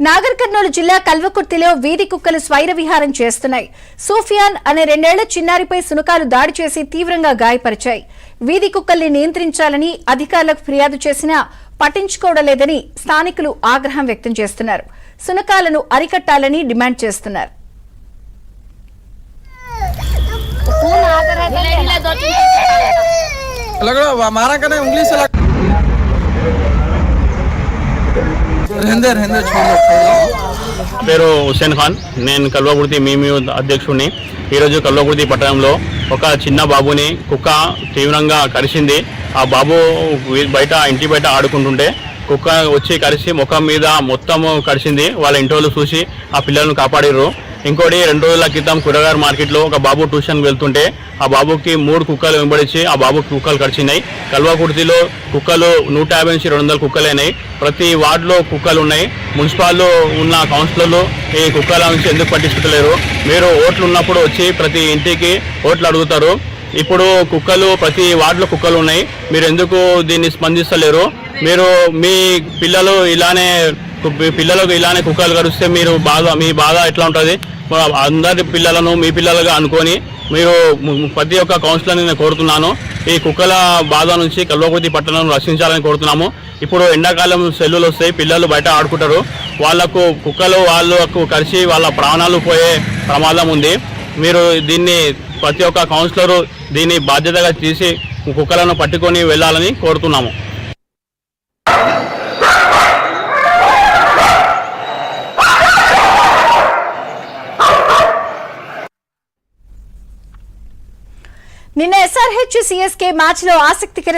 నాగర్ కర్నూలు జిల్లా కల్వకుర్తిలో వీధి కుక్కలు స్వైర విహారం చేస్తున్నాయి. సూఫియాన్ అనే 2 ఏళ్ల చిన్నారిపై సునకాలు దాడి చేసి తీవ్రంగా గాయపరిచాయి. వీధి కుక్కల్ని నియంత్రించాలని అధికారులకు ఫిర్యాదు చేసినా పట్టించుకోవడం లేదని స్థానికులు ఆగ్రహం వ్యక్తం చేస్తున్నారు. సునకాలను అరికట్టాలని డిమాండ్ చేస్తున్నారు. పేరు హుస్సేన్ ఖాన్. నేను కల్వకుర్తి మీమి అధ్యక్షుడిని. ఈరోజు కల్వకుర్తి పట్టణంలో ఒక చిన్న బాబుని కుక్క తీవ్రంగా కరిచింది. ఆ బాబు ఇంటి బయట ఆడుకుంటుంటే కుక్క వచ్చి కరిచి ముఖం మీద మొత్తం కరిచింది. వాళ్ళ ఇంటి చూసి ఆ పిల్లలను కాపాడారు. ఇంకోటి 2 రోజుల క్రితం కూరగాయల మార్కెట్లో ఒక బాబు ట్యూషన్ వెళ్తుంటే ఆ బాబుకి 3 కుక్కలు వెంబడించి ఆ బాబుకి కుక్కలు కరిచినాయి. కల్వకుర్తిలో కుక్కలు 150 నుంచి 200 కుక్కలు అయినాయి. ప్రతి వార్డులో కుక్కలు ఉన్నాయి. మున్సిపాల్లో ఉన్న కౌన్సిలర్లు ఈ కుక్కల నుంచి ఎందుకు పట్టించుకోలేరు? మీరు ఓట్లు ఉన్నప్పుడు వచ్చి ప్రతి ఇంటికి ఓట్లు అడుగుతారు. ఇప్పుడు కుక్కలు ప్రతి వార్డులో కుక్కలు ఉన్నాయి. మీరు ఎందుకు దీన్ని స్పందిస్తలేరు? మీరు మీ పిల్లలకు ఇలానే కుక్కలు కరిస్తే మీ బాధ ఎట్లా ఉంటుంది? అందరి పిల్లలను మీ పిల్లలుగా అనుకొని మీరు ప్రతి ఒక్క కౌన్సిలర్ని నేను కోరుతున్నాను. ఈ కుక్కల బాధ నుంచి కల్వకుర్తి పట్టణాన్ని రక్షించాలని కోరుతున్నాము. ఇప్పుడు ఎండాకాలం సెల్లులు వస్తాయి, పిల్లలు బయట ఆడుకుంటారు. వాళ్ళకు కరిచి వాళ్ళ ప్రాణాలు పోయే ప్రమాదం ఉంది. మీరు దీన్ని ప్రతి ఒక్క కౌన్సిలరు దీన్ని బాధ్యతగా తీసి కుక్కలను పట్టుకొని వెళ్ళాలని కోరుతున్నాము. నిన్న SRH CSK మ్యాచ్ లో ఆసక్తికర